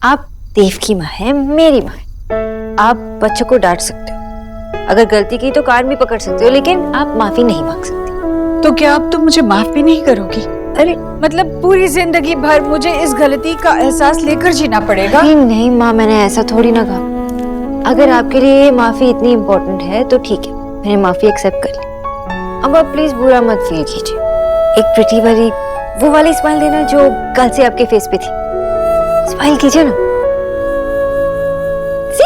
आप देव की माँ है, मेरी माँ है। आप बच्चों को डांट सकते हो, अगर गलती की तो कान भी पकड़ सकते हो, लेकिन आप माफी नहीं मांग सकती। तो क्या अब तुम मुझे माफ भी नहीं करोगी? अरे मतलब पूरी जिंदगी भर मुझे इस गलती का एहसास लेकर जीना पड़ेगा? नहीं नहीं माँ, मैंने ऐसा थोड़ी ना कहा। अगर आपके लिए माफी इतनी इम्पोर्टेंट है तो ठीक है, मैंने माफी एक्सेप्ट कर ली। अब आप प्लीज बुरा मत फील कीजिए। एक प्रिटी वाली वो वाली स्माइल देना जो कल से आपके फेस पे थी। स्माइल कीजिए ना। सी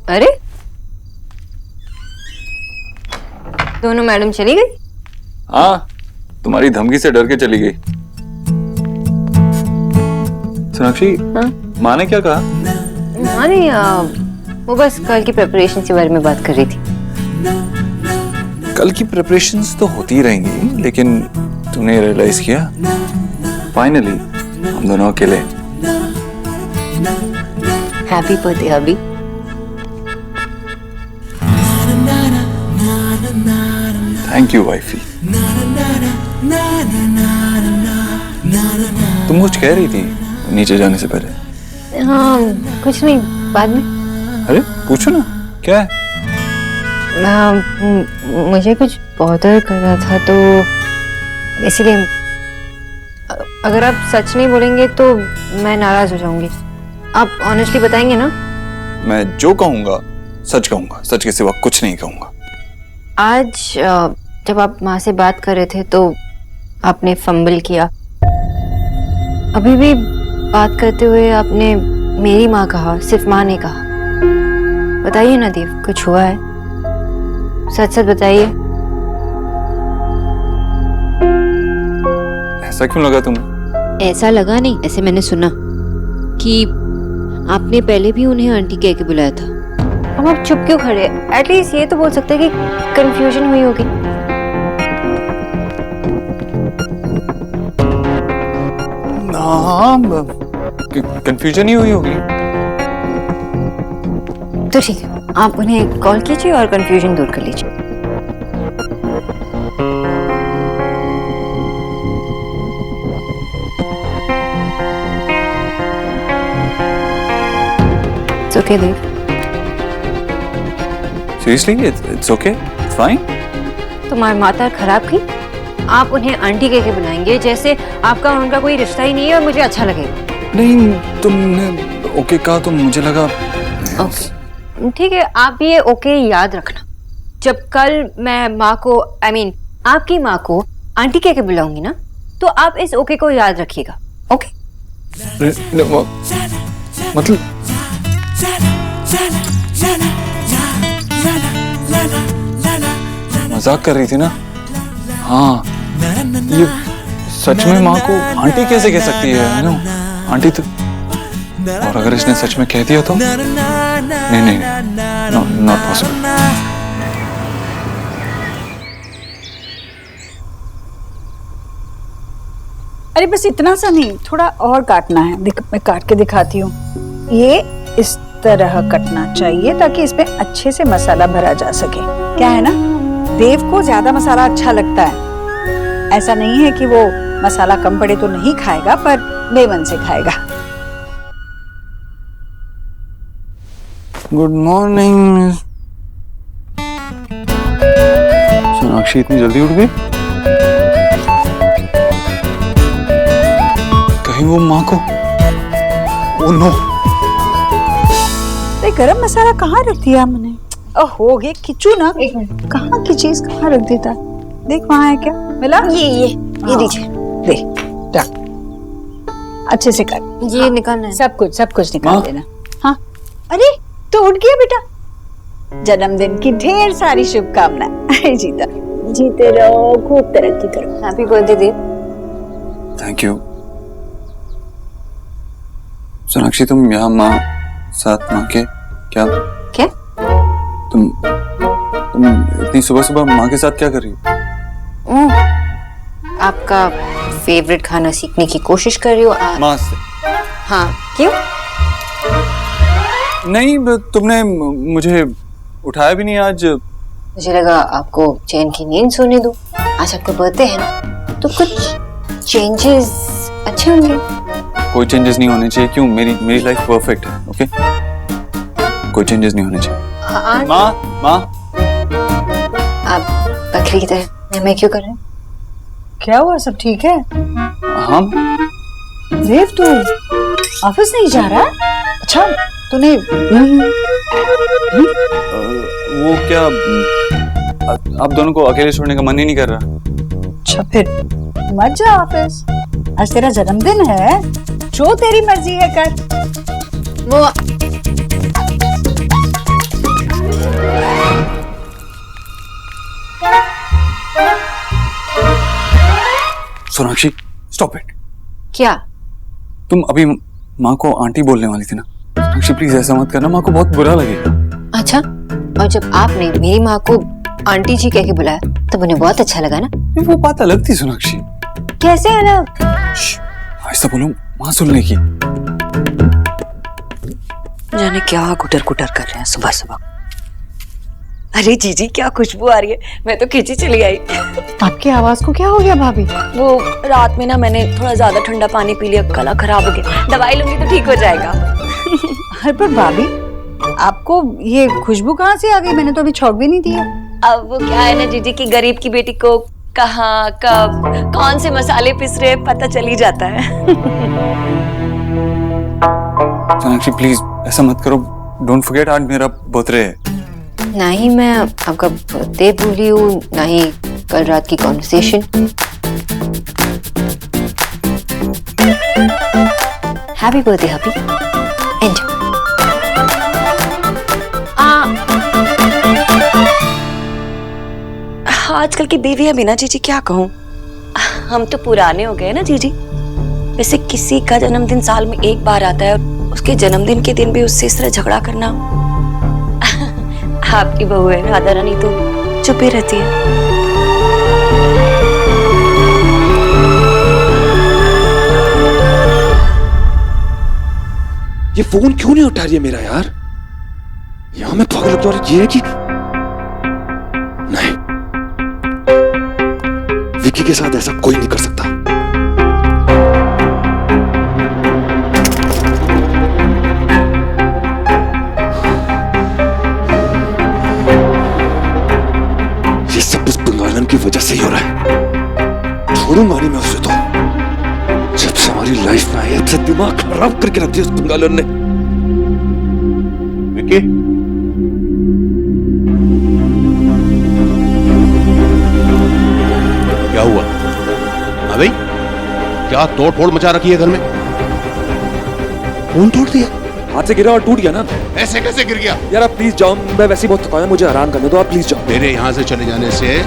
अरे दोनों मैडम चली गई? हाँ, तुम्हारी धमकी से डर के चली गई। सोनाक्षी, माँ ने क्या कहा? हाँ नहीं, वो बस कल की प्रिपरेशन के बारे में बात कर रही थी। कल की प्रिपरेशंस तो होती ही रहेंगी, लेकिन तूने रियलाइज किया फाइनली हम दोनों अकेले। हैप्पी बर्थडे अभी। Thank you wifey. तुम कुछ कह रही थी नीचे जाने से पहले? हाँ कुछ नहीं, बाद में। अरे पूछो ना, क्या है? मुझे कुछ बॉदर कर रहा था तो इसीलिए। अगर आप सच नहीं बोलेंगे तो मैं नाराज हो जाऊंगी। आप ऑनेस्टली बताएंगे ना? मैं जो कहूंगा सच कहूंगा, सच के सिवा कुछ नहीं कहूंगा। आज जब आप माँ से बात कर रहे थे तो आपने फंबल किया। अभी भी बात करते हुए आपने मेरी माँ कहा, सिर्फ माँ ने कहा। बताइए ना देव, कुछ हुआ है? सच सच बताइए। ऐसा क्यों लगा तुम्हें? ऐसा लगा नहीं, ऐसे मैंने सुना कि आपने पहले भी उन्हें आंटी कह के बुलाया था। अब आप चुप क्यों खड़े? एटलीस्ट ये तो बोल सकते हैं कि कंफ्यूजन हुई होगी। हाँ, कंफ्यूजन ही हुई होगी। तो ठीक है, आप उन्हें कॉल कीजिए और कंफ्यूजन दूर कर लीजिए। It's okay, Dev. Seriously, it's okay, it's fine. तुम्हारी माता खराब की? आप उन्हें आंटी कह के बुलाएंगे जैसे आपका उनका कोई रिश्ता ही नहीं है और मुझे अच्छा लगेगा। नहीं, तुमने ओके कहा तो मुझे लगा। ओके ठीक है, आप ये ओके याद रखना। जब कल मैं माँ को आपकी माँ को आंटी कह के बुलाऊंगी ना, तो आप इस ओके को याद रखिएगा। ओके? मतलब मजाक कर रही थी ना? हाँ, ये सच में माँ को आंटी कैसे कह सकती है? नो आंटी तो, और अगर इसने सच में कह दिया तो नहीं, नॉट पॉसिबल। अरे बस इतना सा नहीं, थोड़ा और काटना है। मैं काट के दिखाती हूँ। ये इस तरह कटना चाहिए ताकि इसमें अच्छे से मसाला भरा जा सके। क्या है ना, देव को ज्यादा मसाला अच्छा लगता है। ऐसा नहीं है कि वो मसाला कम पड़े तो नहीं खाएगा, पर बेमन से खाएगा। Good morning. सोनाक्षी इतनी जल्दी उठ गई? कहीं वो माँ को? Oh no. गरम मसाला कहाँ रख दिया मैंने? हो गया खिंचू ना। कहाँ की चीज कहाँ रख देता? देख वहाँ है क्या? मिला? ये दीजिए। दे, रख। अच्छे से कर। ये निकालना है। सब कुछ निकाल देना। हाँ, अरे तो उठ गया बेटा। जन्मदिन की ढेर सारी शुभकामनाएं। जीते रहो, खूब तरक्की करो। Happy birthday Dev. Thank you. Sonakshi, तुम यहाँ माँ साथ माँ के क्या? तुम इतनी सुबह सुबह माँ के साथ क्या कर रही हो? आपका फेवरेट खाना सीखने की कोशिश कर रही हो? माँ से? हाँ, क्यों? नहीं, तुमने मुझे उठाया भी नहीं आज। मुझे लगा आपको चैन की नींद सोने दूं। आज आपका बर्थडे है ना, तो कुछ चेंजेस अच्छे होंगे। कोई चेंजेस नहीं होने चाहिए। क्यों? मेरी लाइफ परफेक्ट है। ओके, कोई चेंजेस नहीं होने चाहिए। माँ आप बकरी की तरह मैं क्यों कर रहे हैं? क्या हुआ, सब ठीक है? हाँ, देव तू ऑफिस नहीं जा रहा? अच्छा तूने वो क्या, आप दोनों को अकेले छोड़ने का मन ही नहीं कर रहा। अच्छा फिर मत जा ऑफिस, आज तेरा जन्मदिन है, जो तेरी मर्जी है कर। वो सोनाक्षी, स्टॉप इट। क्या? तुम अभी माँ को आंटी बोलने वाली थी ना। सोनाक्षी प्लीज ऐसा मत करना, माँ को बहुत बुरा लगेगा। अच्छा, और जब आपने मेरी माँ को आंटी जी कह के बुलाया तब उन्हें बहुत अच्छा लगा ना? वो बात अलग थी सोनाक्षी। कैसे अलग? ऐसा बोलो, माँ सुन लेगी। जाने क्या गुटर गुटर कर रहे हैं सुबह सुबह। अरे जीजी क्या खुशबू आ रही है, मैं तो खींची चली आई। आपकी आवाज को क्या हो गया भाभी? वो रात में ना मैंने थोड़ा ज्यादा ठंडा पानी पी लिया, गला खराब हो गया, दवाई लूंगी तो ठीक हो जाएगा। अरे पर भाभी आपको ये खुशबू कहाँ से आ गई? मैंने तो अभी छौंक भी नहीं दिया। अब वो क्या है ना जीजी की गरीब की बेटी को कहाँ कब कौन से मसाले पिस रहे पता चल ही जाता है। सोनाक्षी प्लीज ऐसा मत करो। डोंट फॉरगेट आज मेरा बर्थडे है। ना ही मैं आपका बर्थडे भूली हूँ, ना ही कल रात की conversation. Happy birthday hubby. And आजकल की बीवियां भी ना जीजी क्या कहूँ, हम तो पुराने हो गए ना जीजी। वैसे किसी का जन्मदिन साल में एक बार आता है और उसके जन्मदिन के दिन भी उससे इस तरह झगड़ा करना। आपकी बहू है राधा रानी तो चुप ही रहती है। ये फोन क्यों नहीं उठा रही है मेरा यार? यहां मैं पागल लगता हूं। ये है कि नहीं, विकी के साथ ऐसा कोई नहीं कर सकता। ये सब उस बंगालन की वजह से ही हो रहा है। छोड़ूंगा नहीं मैं उसे तो। जब से हमारी लाइफ में आई है, दिमाग खराब करके रख दिया उस बंगालन ने। विकी, क्या हुआ? हाँ भाई, क्या तोड़ फोड़ मचा रखी है घर में? फोन तोड़ दिया? हाथ से गिरा और टूट गया ना। ऐसे कैसे गिर गया? यार आप प्लीज जाओ, मैं वैसे ही बहुत थका हूं, मुझे आराम करने दो, आप प्लीज जाओ। मेरे यहाँ से चले जाने से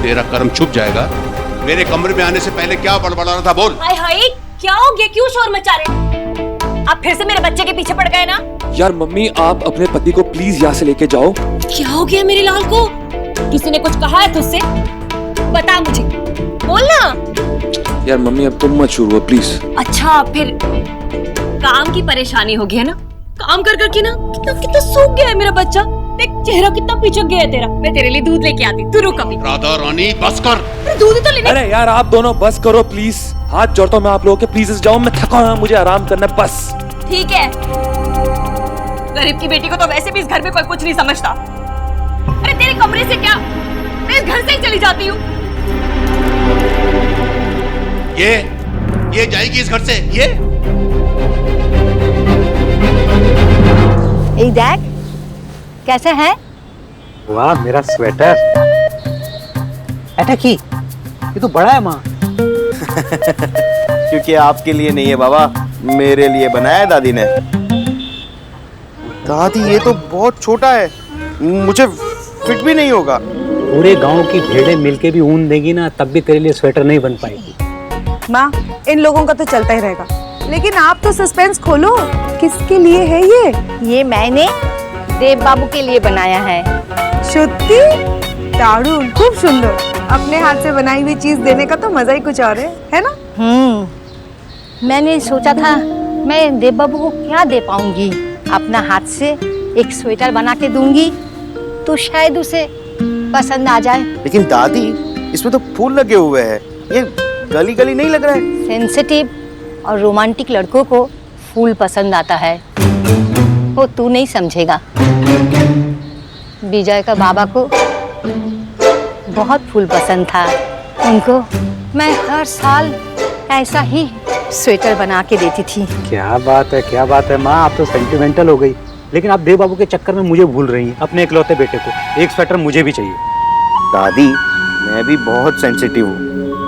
तेरा कर्म छुप जाएगा। मेरे कमरे में आने से पहले क्या बड़बड़ा रहा था, बोल। हाय हाय, क्या हो गया? क्यों शोर मचा रहे? आप फिर से मेरे बच्चे के पीछे पड़ गए ना? यार मम्मी, आप अपने पति को प्लीज यहाँ से लेके जाओ। क्या हो गया मेरे लाल को? किसी ने कुछ कहा है तुझसे? बता मुझे, बोल ना। यार मम्मी अब तुम मत शुरू हो प्लीज। अच्छा फिर काम की परेशानी हो गई है ना? काम कर करके ना कितना कितना सूख गया है मेरा बच्चा। देख चेहरा कितना पिचक गया है तेरा। मैं तेरे लिए दूध लेके आती, तू रुक अभी। राधा रानी बस कर। दूध ही तो लेने। अरे यार आप दोनों बस करो प्लीज, हाथ जोड़ता हूँ मैं आप लोगों के, प्लीज जाओ, मैं थका हूँ, मुझे आराम करना है बस। ठीक है, गरीब की बेटी को तो वैसे भी इस घर में कोई कुछ नहीं समझता। अरे तेरे कमरे से क्या, मैं इस घर से ही चली जाती हूँ। ये जाएगी इस घर से। ये देख कैसे है? वाह मेरा स्वेटर। ऐटा की ये तो बड़ा है माँ। क्योंकि आपके लिए नहीं है बाबा, मेरे लिए बनाया है दादी ने। दादी ये तो बहुत छोटा है, मुझे फिट भी नहीं होगा। पूरे गांव की भेड़ें मिलके भी ऊन देगी ना, तब भी तेरे लिए स्वेटर नहीं बन पाएगी। माँ, इन लोगों का तो चलता ही रहेगा, लेकिन आप तो सस्पेंस खोलो, किसके लिए है ये मैंने देव बाबू के लिए बनाया है। सच्ची दारुण, खूब सुंदर। अपने हाथ से बनाई हुई चीज देने का तो मजा ही कुछ और है ना? मैंने सोचा था मैं देव बाबू को क्या दे पाऊंगी, अपना हाथ से एक स्वेटर बना के दूंगी तो शायद उसे पसंद आ जाए। लेकिन दादी इसमें तो फूल लगे हुए हैं, ये गली गली नहीं लग रहा है। सेंसिटिव और रोमांटिक लड़कों को फूल पसंद आता है, वो तू नहीं समझेगा। विजय का बाबा को बहुत फूल पसंद था, उनको मैं हर साल ऐसा ही स्वेटर बना के देती थी। क्या बात है माँ, आप तो सेंटिमेंटल हो गई। लेकिन आप देव बाबू के चक्कर में मुझे भूल रही हैं, अपने इकलौते बेटे को। एक स्वेटर मुझे भी चाहिए। दादी, मैं भी बहुत सेंसिटिव हूँ,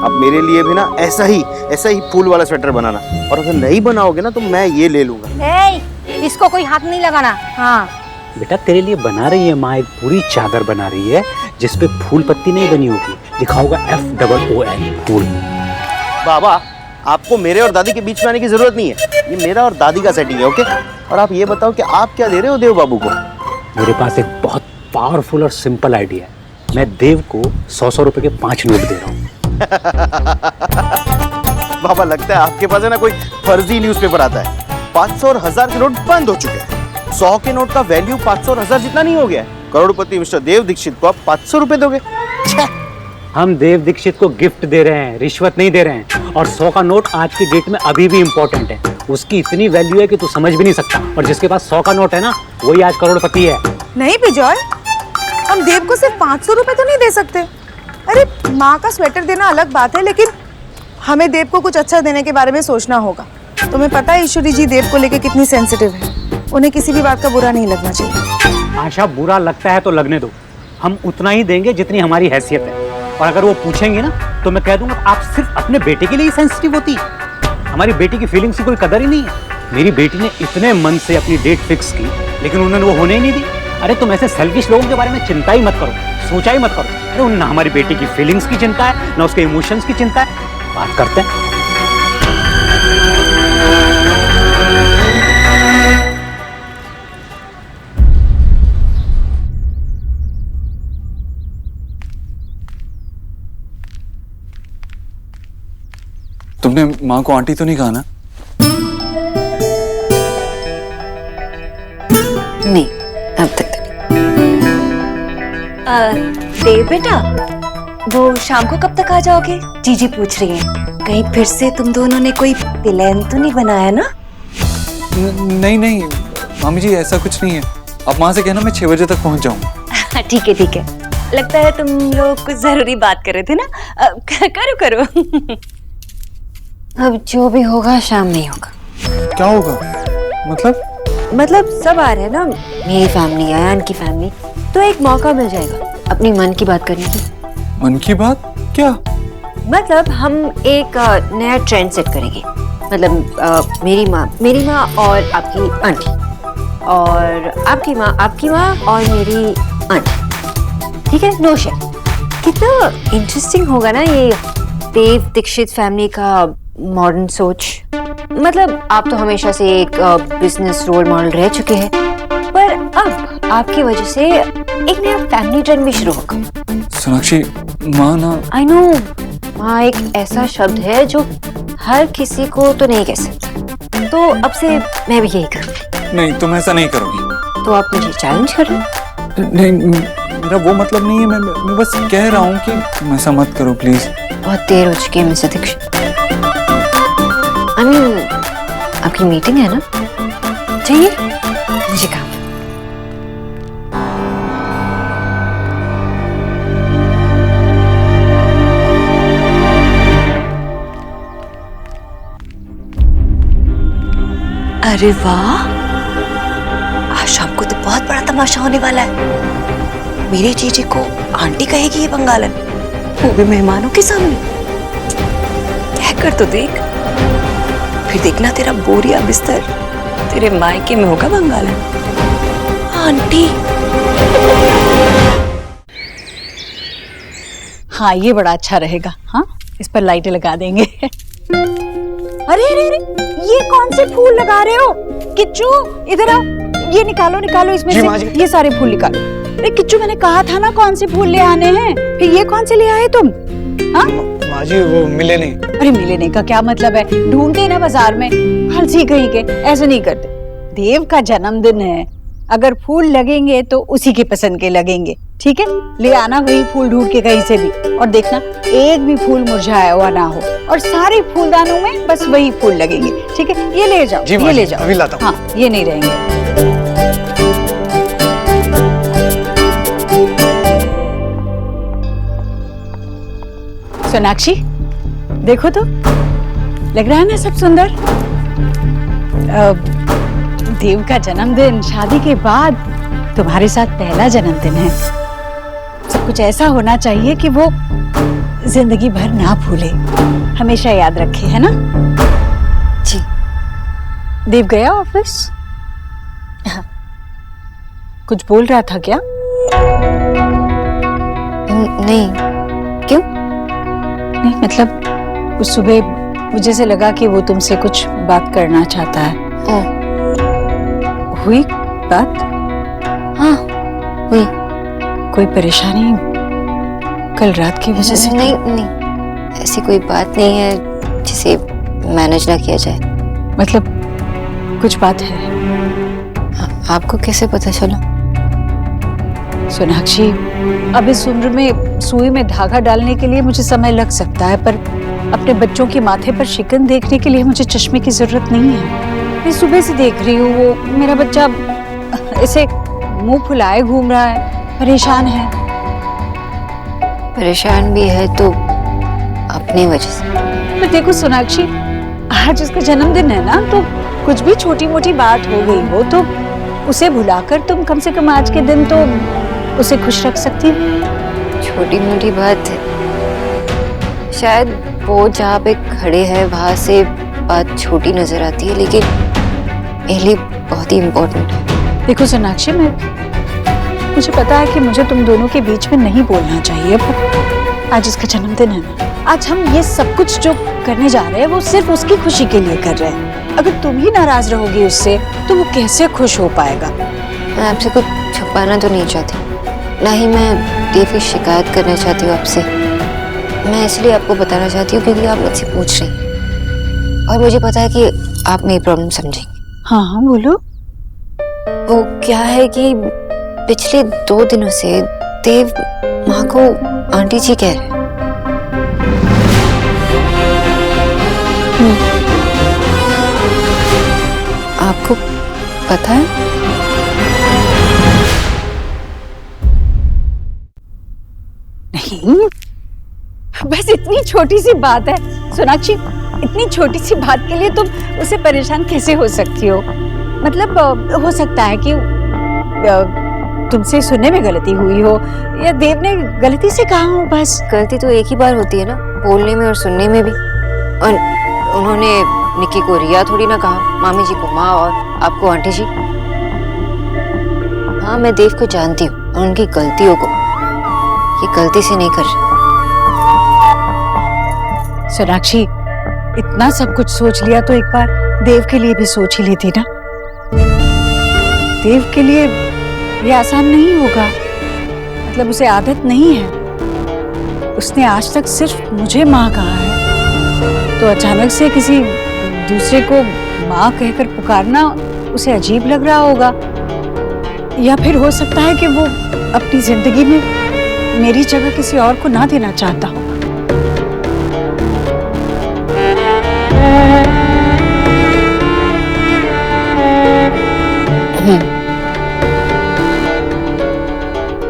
अब मेरे लिए भी ना ऐसा ही फूल वाला स्वेटर बनाना, और अगर नहीं बनाओगे ना तो मैं ये ले लूंगा। इसको कोई हाथ नहीं लगाना। हाँ बेटा, तेरे लिए बना रही है माँ एक पूरी चादर बना रही है, जिसपे फूल पत्ती नहीं बनी होगी, लिखा होगा FOOL फूल। बाबा, आपको मेरे और दादी के बीच में आने की जरूरत नहीं है, ये मेरा और दादी का सेटिंग है, ओके? और आप ये बताओ कि आप क्या दे रहे हो देव बाबू को? मेरे पास एक बहुत पावरफुल और सिंपल आइडिया है। मैं देव को 100 रुपए के 5 नोट दे रहा हूँ। बाबा, लगता है आपके पास है ना कोई फर्जी न्यूज़पेपर आता है। 500 और 1000 के नोट बंद हो चुके हैं। 100 के नोट का वैल्यू 500 और 1000 जितना नहीं हो गया है। करोड़पति मिस्टर देव दीक्षित को आप 500 रुपए दोगे? हम देव दीक्षित को गिफ्ट दे रहे हैं, रिश्वत नहीं दे रहे हैं। और 100 का नोट आज की डेट में अभी भी इम्पोर्टेंट है, उसकी इतनी वैल्यू है कि तू समझ भी नहीं सकता। और जिसके पास 100 का नोट है ना, वही आज करोड़पति है। नहीं बिजॉय, हम देव को सिर्फ 500 रुपए तो नहीं दे सकते। अरे माँ का स्वेटर देना अलग बात है, लेकिन हमें देव को कुछ अच्छा देने के बारे में सोचना होगा। तुम्हें पता है ईश्वरी जी देव को लेकर कितनी सेंसिटिव है, उन्हें किसी भी बात का बुरा नहीं लगना चाहिए। आशा, बुरा लगता है तो लगने दो, हम उतना ही देंगे जितनी हमारी हैसियत है। और अगर वो पूछेंगे ना तो मैं कह दूंगा आप सिर्फ अपने बेटे के लिए ही सेंसिटिव होती। हमारी बेटी की फीलिंग्स की कोई कदर ही नहीं है। मेरी बेटी ने इतने मन से अपनी डेट फिक्स की, लेकिन उन्होंने वो होने ही नहीं दी। अरे तुम ऐसे सेल्फिश लोगों के बारे में चिंता ही मत करो, सोचा ही मत करो। अरे उन्हें ना हमारी बेटी की फीलिंग्स की चिंता है, ना उसके इमोशंस की चिंता है। बात करते हैं। तुमने माँ को आंटी तो नहीं कहा ना? नहीं, अब तक तो नहीं। देव बेटा, वो शाम को कब तक आ जाओगे? जीजी पूछ रही हैं। कहीं फिर से तुम दोनों ने कोई प्लान तो नहीं बनाया ना? नहीं मामी जी, ऐसा कुछ नहीं है। आप माँ से कहना मैं 6 बजे तक पहुँच जाऊँ। ठीक है। लगता है तुम लोग कुछ जरूरी बात कर रहे थे ना? करो। अब जो भी होगा शाम में ही होगा। क्या होगा? मतलब सब आ रहे हैं ना, मेरी फैमिली, अयान की फैमिली, तो एक मौका मिल जाएगा अपनी मन की बात करने की। मन की बात? क्या मतलब हम एक नया ट्रेंड सेट करेंगे। मतलब मेरी माँ और आपकी आंटी, और आपकी माँ और मेरी आंटी, ठीक है? No share. कितना इंटरेस्टिंग होगा ना ये देव दीक्षित फैमिली का मॉडर्न सोच। मतलब आप तो हमेशा से एक बिजनेस रोल मॉडल रह चुके हैं, पर अब आपकी वजह से एक नया फैमिली ट्रेंड भी शुरू होगा। सोनाक्षी, माँ ना, आई नो, माँ एक ऐसा शब्द है जो हर किसी को तो नहीं कह सकता, तो अब से मैं भी यही करूँगी। नहीं, तुम ऐसा नहीं करोगी। तो आप मुझे चैलेंज कर रहे हो? नहीं, मेरा वो मतलब नहीं है। मैं बस कह रहा हूँ कि ऐसा मत करो प्लीज। बहुत देर हो चुकी है मिस्टर दीक्षित। आपकी मीटिंग है ना? चाहिए मुझे काम। अरे वाह, आज शाम को तो बहुत बड़ा तमाशा होने वाला है। मेरी जीजी को आंटी कहेगी ये बंगालन, वो भी मेहमानों के सामने। कह कर तो देख, फिर देखना तेरा बोरिया बिस्तर तेरे मायके में होगा बंगालन। आंटी, हाँ ये बड़ा अच्छा रहेगा। हाँ, इस पर लाइटें लगा देंगे। अरे ये कौन से फूल लगा रहे हो? किच्चू इधर आओ, ये निकालो इसमें से ये सारे फूल निकालो। अरे किच्चू, मैंने कहा था ना कौन से फूल ले आने हैं, फिर ये कौन से ले आए तुम? हाँ माँ जी, वो मिले नहीं। अरे मिलने का क्या मतलब है? ढूंढते ना बाजार में, हंसी कहीं के। ऐसे नहीं करते। देव का जन्मदिन है, अगर फूल लगेंगे तो उसी की पसंद के लगेंगे। ठीक है, ले आना वही फूल ढूंढ के कहीं से भी, और देखना एक भी फूल मुरझाया हुआ ना हो, और सारे फूलदानों में बस वही फूल लगेंगे। ठीक है, ये ले जाओ, ये ले जाओ, अभी लाता हूँ। हाँ, ये नहीं रहेंगे। सोनाक्षी, देखो तो, लग रहा है ना सब सुंदर। देव का जन्मदिन, शादी के बाद तुम्हारे साथ पहला जन्मदिन है। सब कुछ ऐसा होना चाहिए कि वो जिंदगी भर ना भूले, हमेशा याद रखे, है ना? जी। देव गया ऑफिस? हाँ। कुछ बोल रहा था क्या? नहीं, क्यों? नहीं, मतलब उस सुबह मुझे से लगा कि वो तुमसे कुछ बात करना चाहता है। हुई बात? हाँ, हुई। कोई परेशानी कल रात की वजह से? नहीं नहीं, ऐसी कोई बात नहीं है जिसे मैनेज ना किया जाए। मतलब कुछ बात है? आपको कैसे पता चला? सोनाक्षी, अब इस उम्र में सुई में धागा डालने के लिए मुझे समय लग सकता है, पर अपने बच्चों के माथे पर शिकन देखने के लिए मुझे चश्मे की जरूरत नहीं है। मैं सुबह से देख रही हूँ, वो मेरा बच्चा ऐसे मुंह फुलाए घूम रहा है, परेशान है। परेशान भी है तो अपनी वजह से। पर देखो सोनाक्षी, आज उसका जन्मदिन है ना, तो कुछ भी छोटी मोटी बात हो गई हो तो उसे भुलाकर तुम कम से कम आज के दिन तो उसे खुश रख सकती हो। छोटी मोटी बात है, शायद वो जहाँ पे खड़े हैं वहां से बात छोटी नजर आती है, लेकिन मेरे लिए बहुत ही इम्पोर्टेंट है। देखो सोनाक्षी, मुझे पता है कि मुझे तुम दोनों के बीच में नहीं बोलना चाहिए, पर आज इसका जन्मदिन है ना, आज हम ये सब कुछ जो करने जा रहे हैं वो सिर्फ उसकी खुशी के लिए कर रहे हैं। अगर तुम ही नाराज रहोगी उससे तो वो कैसे खुश हो पाएगा? मैं आपसे कुछ छुपाना तो नहीं चाहती, ना ही मैं देव की शिकायत करना चाहती हूँ आपसे। मैं इसलिए आपको बताना चाहती हूँ क्योंकि आप मुझसे पूछ रही हैं और मुझे पता है कि आप मेरी प्रॉब्लम समझेंगे। हाँ हाँ, बोलो। वो क्या है कि पिछले 2 दिनों से देव माँ को आंटी जी कह रहे हैं। आपको पता है? नहीं, बस इतनी छोटी सी बात है सोनाक्षी, इतनी छोटी सी बात के लिए तुम उसे परेशान कैसे हो सकती हो? मतलब हो सकता है कि तुमसे सुनने में गलती हुई हो या देव ने गलती से कहा हो। बस गलती तो एक ही बार होती है ना, बोलने में और सुनने में भी। और उन्होंने निक्की को रिया थोड़ी ना कहा, मामी जी को माँ और आपको आंटी जी। हाँ, मैं देव को जानती हूँ और उनकी गलतियों को, ये गलती से नहीं कर रहे। सोनाक्षी, इतना सब कुछ सोच लिया तो एक बार देव के लिए भी सोच ही लेती ना। देव के लिए ये आसान नहीं होगा, मतलब उसे आदत नहीं है। उसने आज तक सिर्फ मुझे माँ कहा है, तो अचानक से किसी दूसरे को माँ कहकर पुकारना उसे अजीब लग रहा होगा, या फिर हो सकता है कि वो अपनी जिंदगी में मेरी जगह किसी और को ना देना चाहता हो।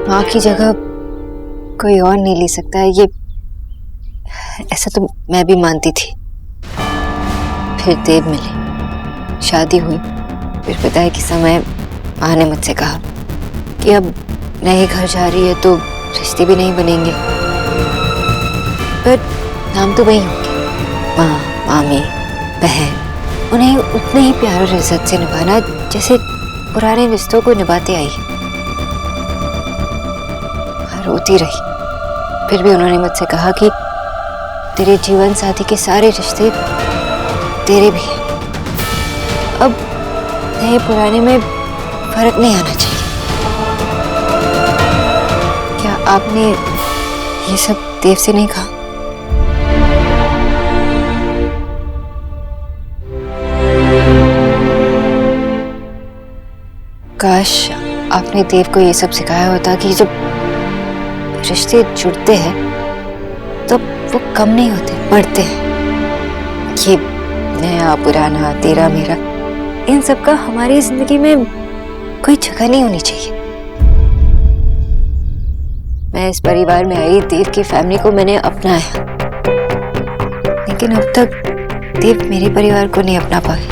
माँ की जगह कोई और नहीं ले सकता है, ये ऐसा तो मैं भी मानती थी। फिर देव मिले, शादी हुई, फिर पिता की समय माँ ने मुझसे कहा कि अब नए घर जा रही है तो रिश्ते भी नहीं बनेंगे, पर नाम तो वही होंगे, माँ, मामी, बहन। उन्हें उतने ही प्यार और इज्जत से निभाना जैसे पुराने रिश्तों को निभाते आई। रोती रही, फिर भी उन्होंने मुझसे कहा कि तेरे जीवन साथी के सारे रिश्ते तेरे भी हैं। अब नए पुराने में फर्क नहीं आना चाहिए। क्या आपने ये सब देव से नहीं कहा? काश आपने देव को ये सब सिखाया होता कि जब रिश्ते जुड़ते हैं तो वो कम नहीं होते, बढ़ते हैं। ये नया पुराना तेरा मेरा इन सब का हमारी जिंदगी में कोई जगह नहीं होनी चाहिए। मैं इस परिवार में आई, देव की फैमिली को मैंने अपनाया, लेकिन अब तक देव मेरे परिवार को नहीं अपना पाए।